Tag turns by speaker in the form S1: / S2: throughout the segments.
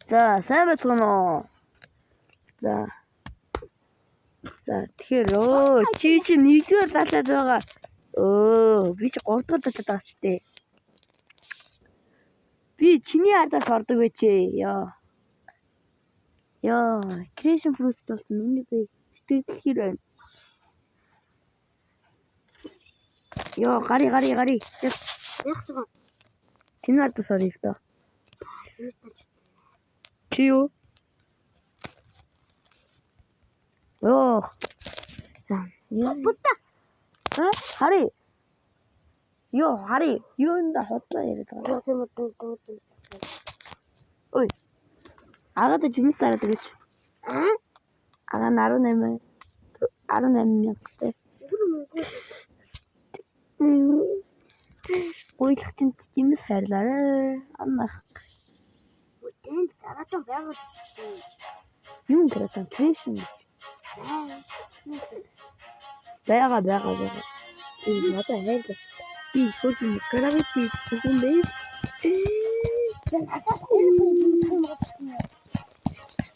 S1: За, сайн байцгаана уу? За, тэгэхээр чи нэгдүгээр далаад байгаа. Би чи 3 дахь далаад байгаа ч дээ. Би чиний ардаас ордог байж. Яа, creation fruit болсон. Миний би сэтгэл хэр байна. Яа, гари.
S2: Яг байгаа.
S1: Чиний ардаас орё л доо. Чи юу? Оо.
S2: Бутта.
S1: Хари. Юунда хотлоо яриад байгаа. Ой. Агаад жимс тараад гэж. Ага 18 мянгатай. Уйлах чинь жимс хайрлаарэ. Аннах.
S2: Тэнд гараатан байгаад.
S1: Юм гараатан creation. Бага. Тийм надад хайрлаж. Би сүүлийн гравити бүхэн бай.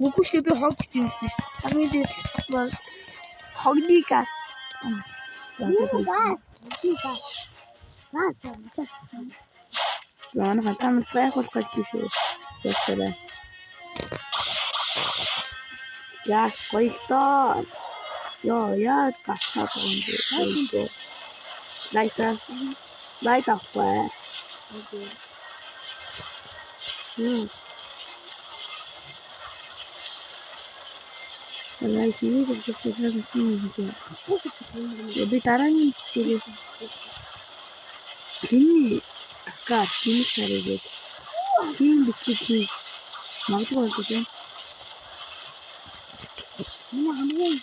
S1: Мөкөш би хог жимстэй ш. Хамгийн хогны газ. Зан хатамс байх гэж шүү. Ястараа. Яа, гоёлтоо. Яа, гасаа гоо. Лайт авах. Лайт нэг зүйл би дараагийн стилээ. Тэний акаа тэний хараад. Тийм бисквит магадгүй болов.
S2: Миний хамгийн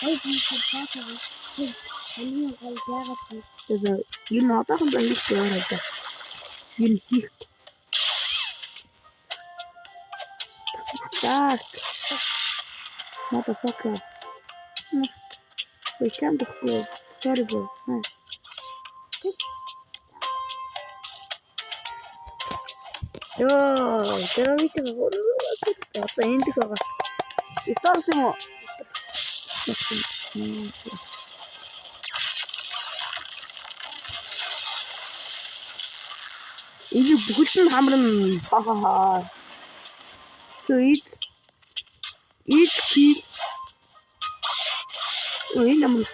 S2: ойрхон цаашаа хамгийн гол яагаад
S1: Тэгээд энэ одоохон байх яваад. Энэ хийх. Так. Motherfucker. We can't do it. Sorry, bro. Pero viste que está gente que está haciendo. 이게 무슨 하면 하하하. Sweet. Eat kid. 왜 너무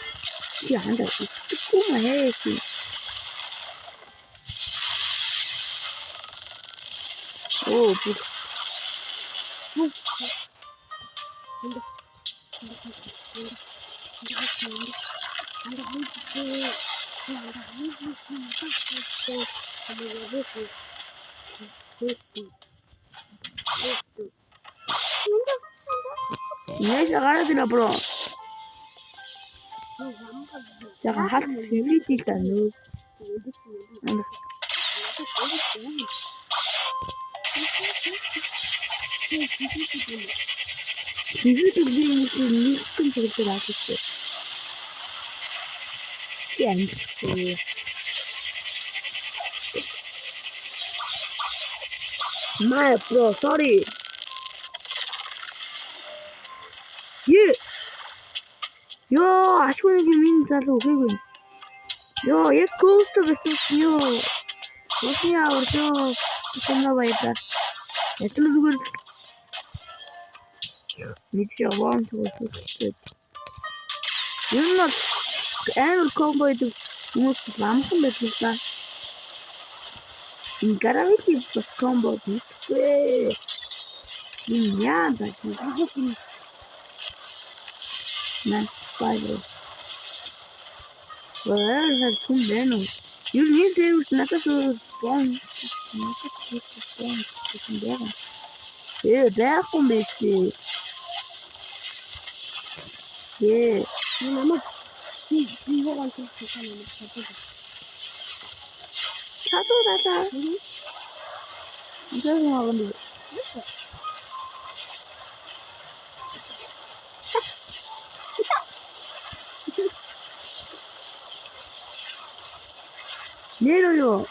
S1: 한다. 조금만 해야지. 오, Neyse 가라드나 bro. 약간 하트 비비티 있다 너. 비비티 비비티 니큰 저렇게 나왔어. 치 My bro, sorry. 예. 야, 아쉬운 게 민자로 그거. 야, 얘 고스트 베스트요. 무슨야, 우리 끝나 봐야겠다. 애들 누구? 미치야, 왕도 없어. 얘는 애를 콤보에도 무슨 람콘 베스트다. 이 가라비티 버스 콤보 비슷해. 미안하다. 난 빠져. 왜 좀 내놓? 유니 세우스 나타서 뻥. 예, 내가 꼼베시. 예.
S2: 너무 이거가 좀 괜찮네.
S1: 차도라다. 이거 먹으면 내려요.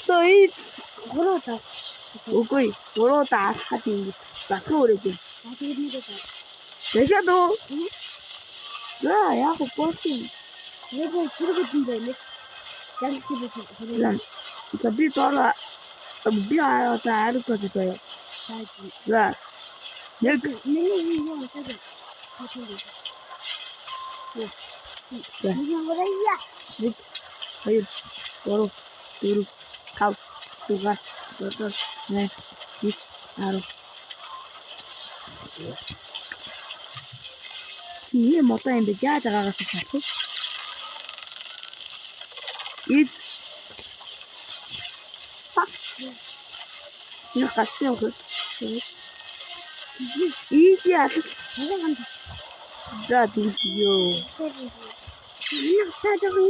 S1: Sweet.
S2: Гурав тав.
S1: Үгүй. Уруудаа алхаад ингэж залхуу өрөөж байна.
S2: Тэгээд нэг удаа.
S1: Яшаад уу? За, яг гоцсон.
S2: Яг зэрэг юм байна. Яг тийм.
S1: За би доор би одоо ариутгаж байгаа. За. Яг
S2: миний юм тэгээд. Нэг юм байна.
S1: 1 2 3 4 5 6 7 8 10 Чи мото юм бэ? Яаж байгаагаас шалтгаан. Ид. Я гацсан хөө. Ид яа. За тийё.
S2: Нэг таажаг юм.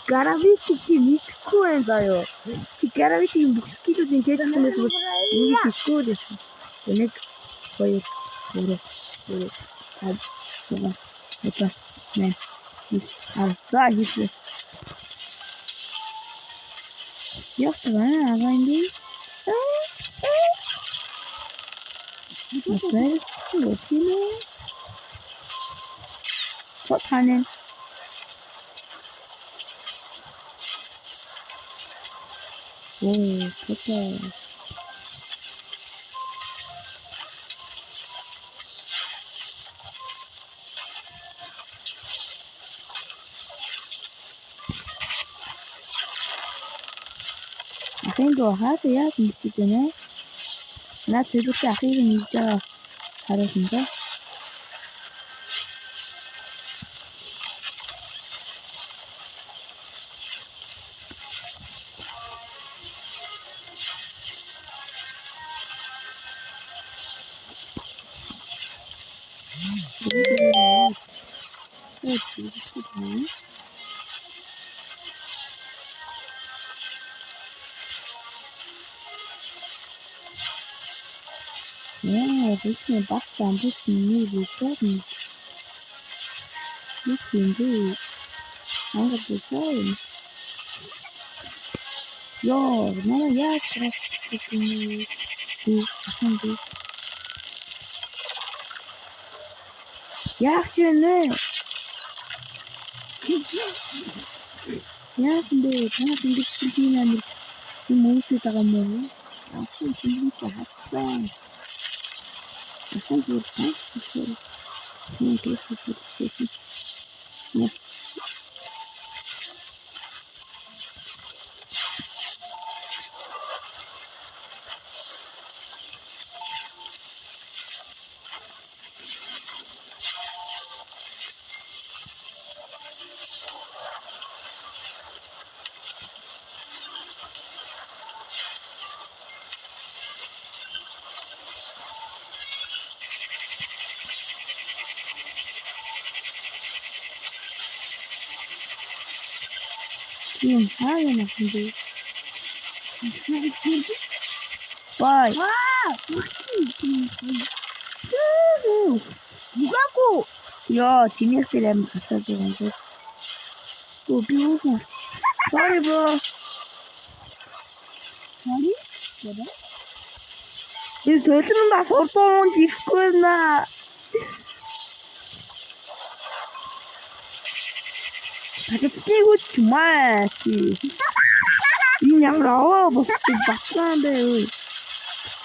S1: Garaviti чи мэдхгүй байх заяо. Чи Garaviti бүх скилүүдийн тестнээс бол ингэж хийхгүй дээ. 1 2 3 4 5 6 7 8 за хийлээ. Ястгаа аваанди. Окей. Окей. Потане. Оо, потаа. Ахын доо хаасаа яаж мэдчихэж байна? Наад зөвхөн ахыг мэдж байгаа харуулсан да. Яа, бидний багц амбут нэг үгээр нь. Нэг юм дээ. Ангар дээ. Йоо, наа яаж гэх юм бэ? Ахын дээ. Яах вэ? Яах вэ? Танаа ингэж тийм амир юм уусаад байгаа юм уу? Ахын тийм хатсан. Ахын тийм хатсан. Нэг тийм. Тийм хаана нэхэнэ. Бай.
S2: Нүгаагүй.
S1: Яа, чинийх дээр амир хатаад байгаа юм шиг. Оо би уу. Sorry bro.
S2: Sorry.
S1: Би солион бас урдуунд ирэхгүй наа. Хатцыг үуч маа чи. Энэ ямар аваа босдог батлаан бэ өө.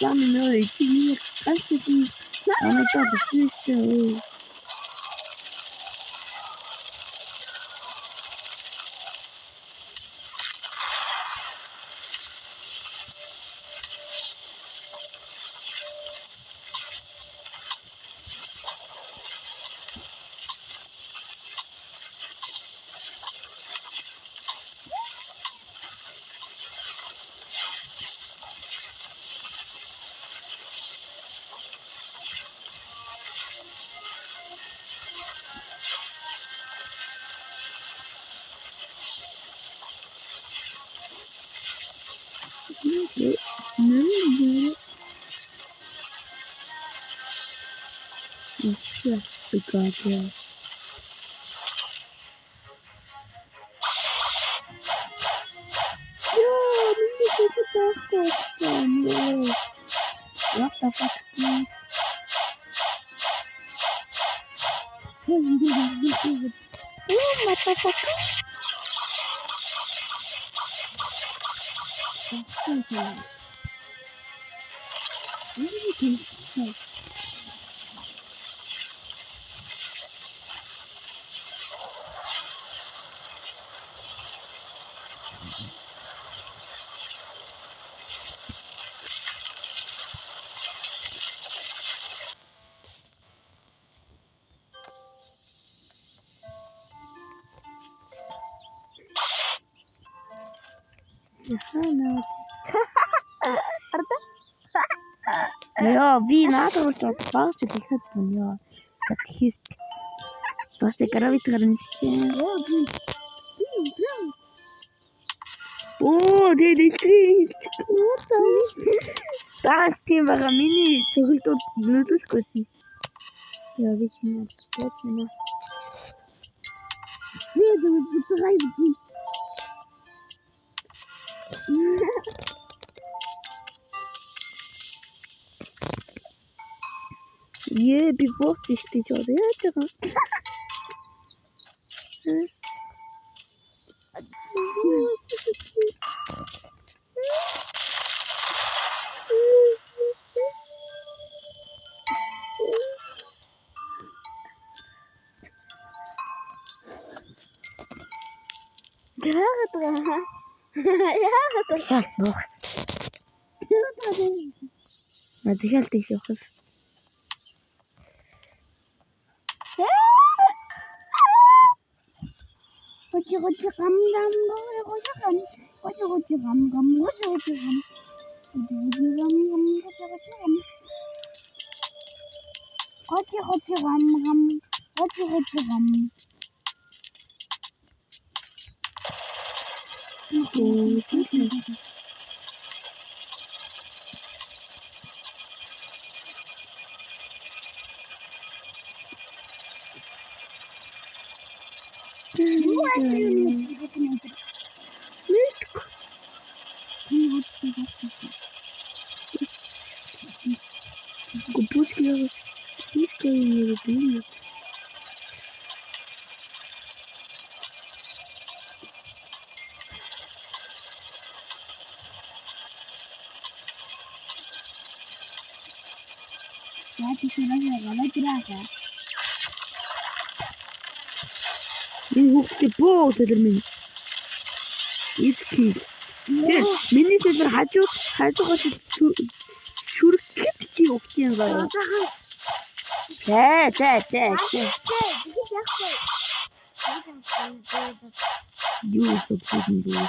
S1: Зам нөө чи миний ганц чи анаа босчихсон. Foxes. Motherfucker. Ja, wie надо что паузу дихать понял. Сатхист. После гравити гранички. Оо, дээд Таас тийм байгаа миний цогцолтууд нөлөөлөхгүйсэн. Яа гэж юм спорт мэн.
S2: Нет, вот буцагайдгүй.
S1: Би босч штий чод яаж байгаа. Яагаад бох. Надад тийш явахс.
S2: 고치 감감 고치 감감
S1: Купучки я вот фишка и не люблю.
S2: Я тебе говорю,
S1: Энэ хүүхдээ боо сэлэрмэн. Ицки. Тэр миний сэлэр хажуугаас шүрхэт чи өгч юм байна. Тэ. Юу зөвхөн дүү.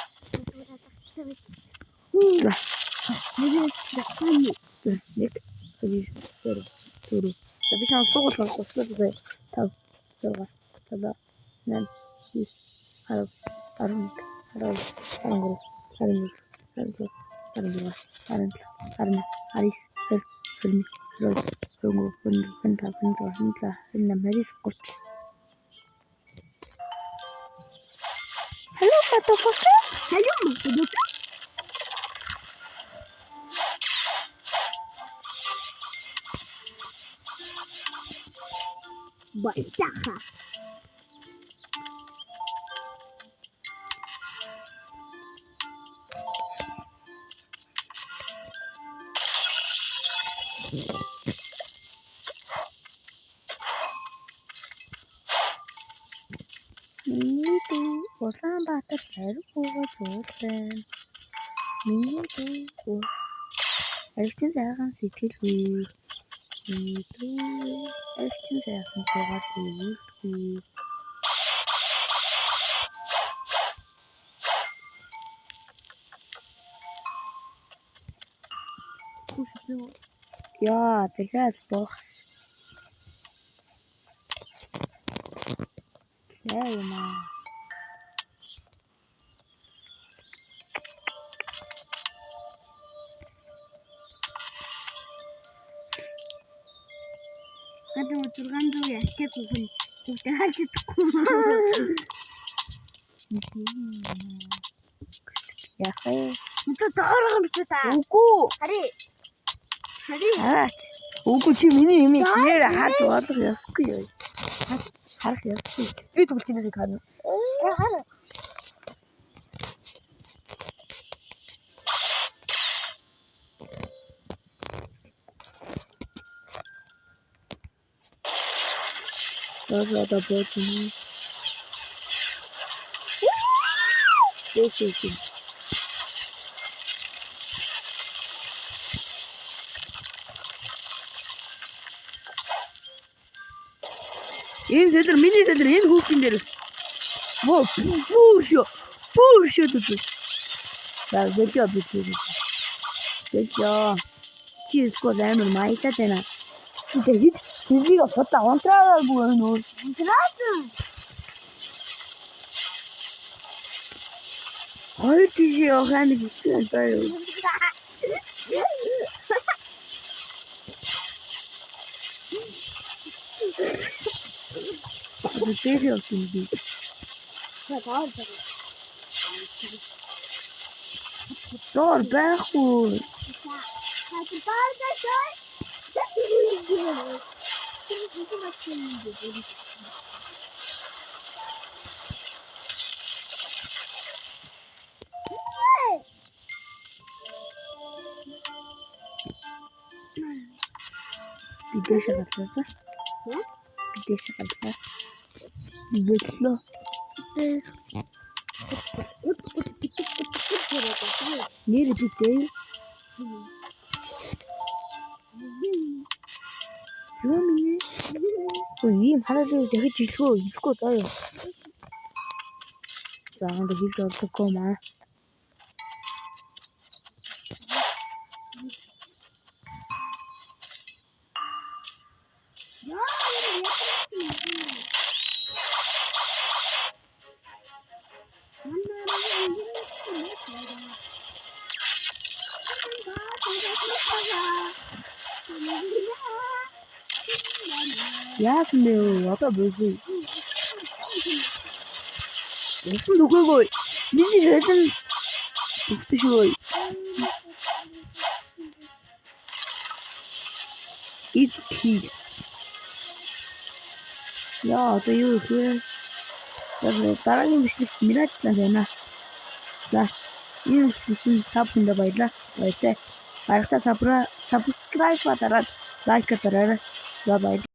S1: Нэг. Тэр. Би чам сугал болчихлоо. Тав. Сага. Тада. Нэн. Харав. Hello, motherfucker.
S2: Hello, motherfucker. Бальтаха.
S1: Минийду Улаанбаатар хариугүйгээр зөөсөн. Минийду Арчин сайхан сэтгэлгүй. Минийду Арчин сайхан тугаар хийлгүй. Яа, тэгэхээр бох. Яа.
S2: Гадаа 600 ячаагүй хүн бүгд харж чадахгүй.
S1: Яхаа.
S2: Мөчөө доороо мөчөө та.
S1: Үгүй.
S2: Хари.
S1: Хараач. Үгүй чи миний юмыг нэр харж болох ёсгүй юу? Харах ёсгүй. Би тэгвэл чиний харна. Одоо бооцсон. Дэчээ. Энэ зэдэр миний зэдэр энэ хүүхдийн дээр. Воо пүүшөө дүү. За зэдээ битээ. Зэдээ. Чи скол амар маятаа тана. Чи дэвид тэрийг фото онтраагүй нөө.
S2: Граацаа.
S1: Хоёр тийш явах амиг хийсэн байна. Тэрийг явуулсан би. Дор байхгүй. Бидээш гарчлаа. Бидээш гарчлаа. Бидлээ. Нэр битээ. Юу минь? Ийм хараад дахиж хэлэхгүй заяа. За энэ хэлж олдохгүй маа. Яасан бэ? Одоо бэлгүй. Яасан дөгөөгүй. Миний хэлэн өгсөн шүү. Итхи. Яа, одоо юу вэ? Дараагийн бичлэгт мирачлаа байна. За, энэ бичлэгт та бүхэндээ баярлалаа. Баярлалаа. Барагтаа subscribe дараад лайк дараарай. За баярлалаа.